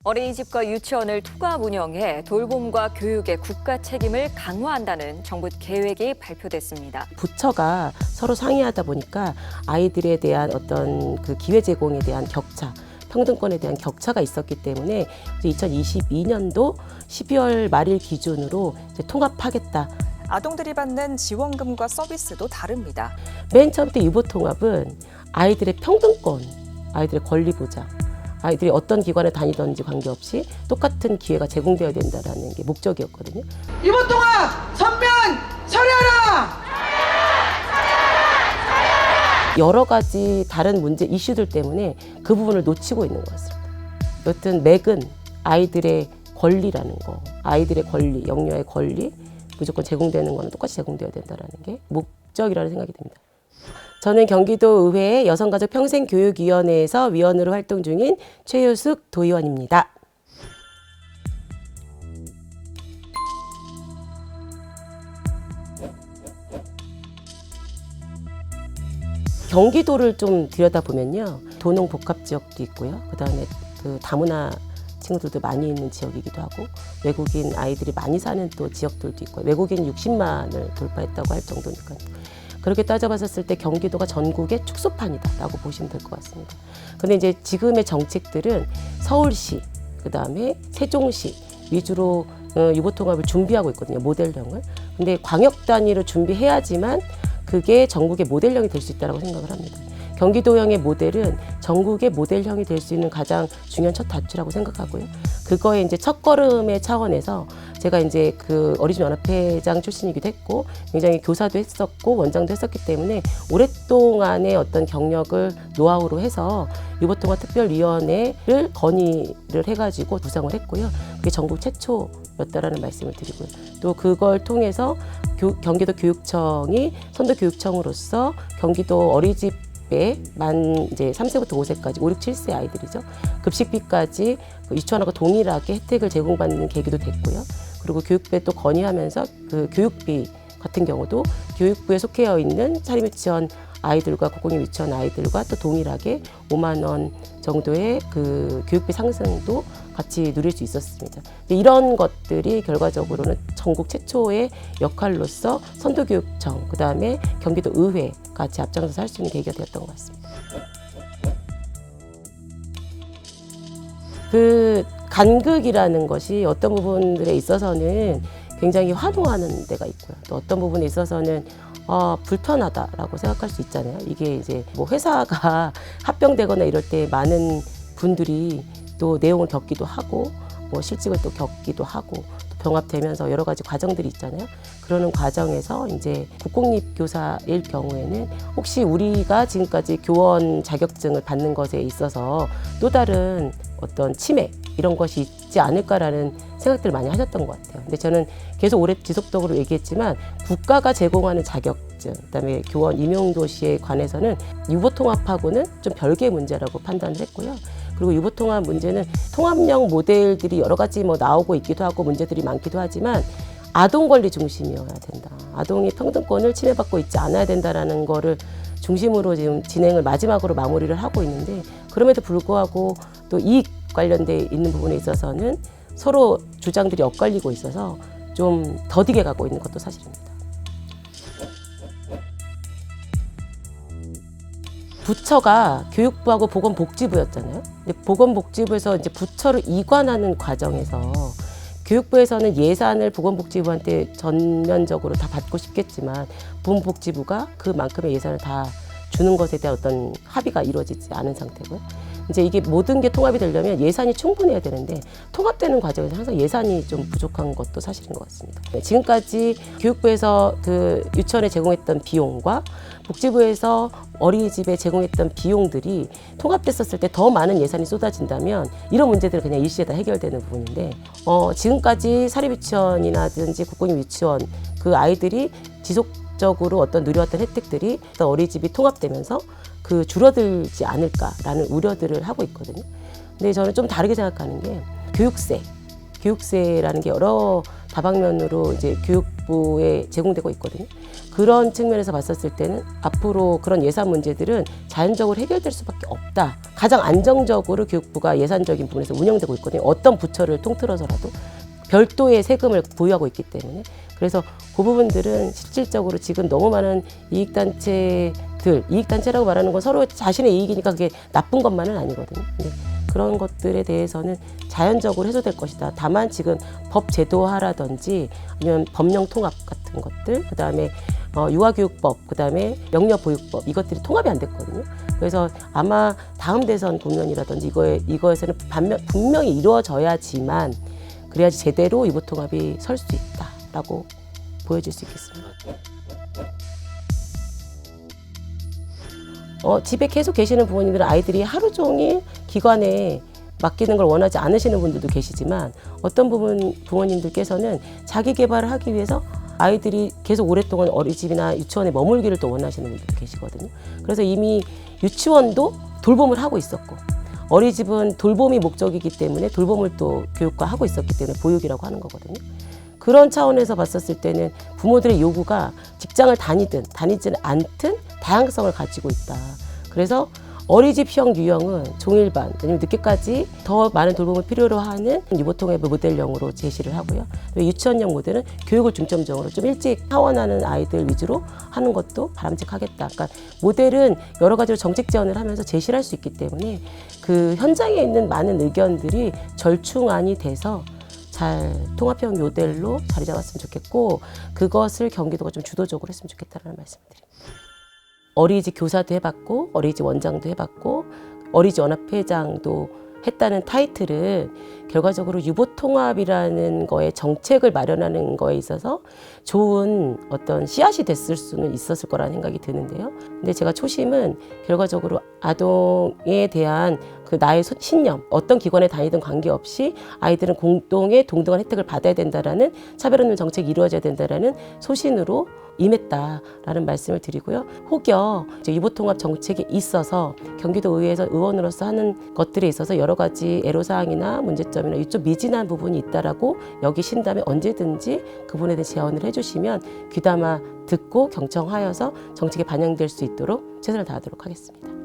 어린이집과 유치원을 통합 운영해 돌봄과 교육의 국가 책임을 강화한다는 정부 계획이 발표됐습니다. 부처가 서로 상의하다 보니까 아이들에 대한 어떤 그 기회 제공에 대한 격차, 평등권에 대한 격차가 있었기 때문에 2022년도 12월 말일 기준으로 이제 통합하겠다. 아동들이 받는 지원금과 서비스도 다릅니다. 맨 처음 때 유보통합은 아이들의 평등권, 아이들의 권리 보장, 아이들이 어떤 기관에 다니든지 관계없이 똑같은 기회가 제공되어야 된다는 게 목적이었거든요. 유보통합 선면 철회하라! 여러 가지 다른 문제, 이슈들 때문에 그 부분을 놓치고 있는 것 같습니다. 여튼 맥은 아이들의 권리라는 거, 아이들의 권리, 영유아의 권리, 무조건 제공되는 거는 똑같이 제공되어야 된다는 게 목적이라는 생각이 듭니다. 저는 경기도 의회 여성가족평생교육위원회에서 위원으로 활동 중인 최효숙 도의원입니다. 경기도를 좀 들여다보면요. 도농 복합 지역도 있고요. 그다음에 그 다문화 친구들도 많이 있는 지역이기도 하고 외국인 아이들이 많이 사는 또 지역들도 있고 외국인 60만을 돌파했다고 할 정도니까요. 그렇게 따져봤을 때 경기도가 전국의 축소판이다라고 보시면 될 것 같습니다. 근데 이제 지금의 정책들은 서울시, 그다음에 세종시 위주로 유보통합을 준비하고 있거든요. 모델형을. 근데 광역 단위로 준비해야지만 그게 전국의 모델형이 될 수 있다고 생각을 합니다. 경기도형의 모델은 전국의 모델형이 될 수 있는 가장 중요한 첫 단추라고 생각하고요. 그거의 이제 첫걸음의 차원에서 제가 이제 그 어린이집 연합회장 출신이기도 했고 굉장히 교사도 했었고 원장도 했었기 때문에 오랫동안의 어떤 경력을 노하우로 해서 유보통합 특별위원회를 건의를 해가지고 구성을 했고요. 그게 전국 최초였다라는 말씀을 드리고요. 또 그걸 통해서 경기도 교육청이 선도교육청으로서 경기도 어린이집 만 이제 3세부터 5세까지 5, 6, 7세 아이들이죠. 급식비까지 유치원하고 동일하게 혜택을 제공받는 계기도 됐고요. 그리고 교육부에 또 건의하면서 그 교육비 같은 경우도 교육부에 속해 있는 사립유치원 아이들과 국공립 유치원 아이들과 또 동일하게 5만 원 정도의 그 교육비 상승도 같이 누릴 수 있었습니다. 이런 것들이 결과적으로는 전국 최초의 역할로서 선도교육청, 그다음에 경기도 의회 같이 앞장서서 할 수 있는 계기가 되었던 것 같습니다. 그 간극이라는 것이 어떤 부분들에 있어서는 굉장히 환호하는 데가 있고요. 또 어떤 부분에 있어서는 불편하다라고 생각할 수 있잖아요. 이게 이제 뭐 회사가 합병되거나 이럴 때 많은 분들이 또 내용을 겪기도 하고 뭐 실직을 또 겪기도 하고 또 병합되면서 여러 가지 과정들이 있잖아요. 그러는 과정에서 이제 국공립 교사일 경우에는 혹시 우리가 지금까지 교원 자격증을 받는 것에 있어서 또 다른 어떤 침해 이런 것이 있지 않을까라는 생각들을 많이 하셨던 것 같아요. 근데 저는 계속 오래 지속적으로 얘기했지만 국가가 제공하는 자격증, 그다음에 교원 임용도시에 관해서는 유보통합하고는 좀 별개의 문제라고 판단을 했고요. 그리고 유보통합 문제는 통합형 모델들이 여러 가지 뭐 나오고 있기도 하고 문제들이 많기도 하지만 아동 권리 중심이어야 된다. 아동이 평등권을 침해받고 있지 않아야 된다라는 거를 중심으로 지금 진행을 마지막으로 마무리를 하고 있는데 그럼에도 불구하고 또 이익 관련돼 있는 부분에 있어서는 서로 주장들이 엇갈리고 있어서 좀 더디게 가고 있는 것도 사실입니다. 부처가 교육부하고 보건복지부였잖아요. 보건복지부에서 이제 부처를 이관하는 과정에서 교육부에서는 예산을 보건복지부한테 전면적으로 다 받고 싶겠지만 보건복지부가 그만큼의 예산을 다 주는 것에 대한 어떤 합의가 이루어지지 않은 상태고요. 이제 이게 모든 게 통합이 되려면 예산이 충분해야 되는데 통합되는 과정에서 항상 예산이 좀 부족한 것도 사실인 것 같습니다. 지금까지 교육부에서 그 유치원에 제공했던 비용과 복지부에서 어린이집에 제공했던 비용들이 통합됐었을 때 더 많은 예산이 쏟아진다면 이런 문제들은 그냥 일시에 다 해결되는 부분인데 지금까지 사립유치원이라든지 국공립 유치원 그 아이들이 지속적으로 어떤 누려왔던 혜택들이 어린이집이 통합되면서 그 줄어들지 않을까라는 우려들을 하고 있거든요. 근데 저는 좀 다르게 생각하는 게 교육세, 교육세라는 게 여러 다방면으로 이제 교육부에 제공되고 있거든요. 그런 측면에서 봤었을 때는 앞으로 그런 예산 문제들은 자연적으로 해결될 수밖에 없다. 가장 안정적으로 교육부가 예산적인 부분에서 운영되고 있거든요. 어떤 부처를 통틀어서라도 별도의 세금을 보유하고 있기 때문에. 그래서 그 부분들은 실질적으로 지금 너무 많은 이익단체라고 말하는 건 서로 자신의 이익이니까 그게 나쁜 것만은 아니거든요. 근데 그런 것들에 대해서는 자연적으로 해소될 것이다. 다만 지금 법 제도화라든지 아니면 법령 통합 같은 것들, 그다음에 유아교육법, 그다음에 영유아보육법 이것들이 통합이 안 됐거든요. 그래서 아마 다음 대선 국면이라든지 이거에서는 분명히 이루어져야지만 그래야지 제대로 유보통합이 설 수 있다라고 보여질 수 있겠습니다. 집에 계속 계시는 부모님들은 아이들이 하루 종일 기관에 맡기는 걸 원하지 않으시는 분들도 계시지만 어떤 부모님들께서는 자기 개발을 하기 위해서 아이들이 계속 오랫동안 어린이집이나 유치원에 머물기를 또 원하시는 분들도 계시거든요. 그래서 이미 유치원도 돌봄을 하고 있었고 어린이집은 돌봄이 목적이기 때문에 돌봄을 또 교육화하고 있었기 때문에 보육이라고 하는 거거든요. 그런 차원에서 봤었을 때는 부모들의 요구가 직장을 다니지는 않든 다양성을 가지고 있다. 그래서 어린이집형 유형은 종일반 아니면 늦게까지 더 많은 돌봄을 필요로 하는 유보통합 모델형으로 제시를 하고요. 유치원형 모델은 교육을 중점적으로 좀 일찍 하원하는 아이들 위주로 하는 것도 바람직하겠다. 그러니까 모델은 여러 가지로 정책 제언을 하면서 제시를 할 수 있기 때문에 그 현장에 있는 많은 의견들이 절충안이 돼서 잘 통합형 모델로 자리 잡았으면 좋겠고 그것을 경기도가 좀 주도적으로 했으면 좋겠다는 말씀드립니다. 어린이집 교사도 해봤고 어린이집 원장도 해봤고 어린이집 연합회장도 했다는 타이틀은 결과적으로 유보통합이라는 거에 정책을 마련하는 거에 있어서 좋은 어떤 씨앗이 됐을 수는 있었을 거라는 생각이 드는데요. 근데 제가 초심은 결과적으로 아동에 대한 그 나의 신념, 어떤 기관에 다니든 관계없이 아이들은 공동의 동등한 혜택을 받아야 된다라는 차별 없는 정책이 이루어져야 된다라는 소신으로 임했다라는 말씀을 드리고요. 혹여 유보통합 정책에 있어서 경기도 의회에서 의원으로서 하는 것들에 있어서 여러 가지 애로사항이나 문제점이나 이쪽 미진한 부분이 있다라고 여기신다면 언제든지 그분에 대해 제언을 해주시면 귀담아 듣고 경청하여서 정책에 반영될 수 있도록 최선을 다하도록 하겠습니다.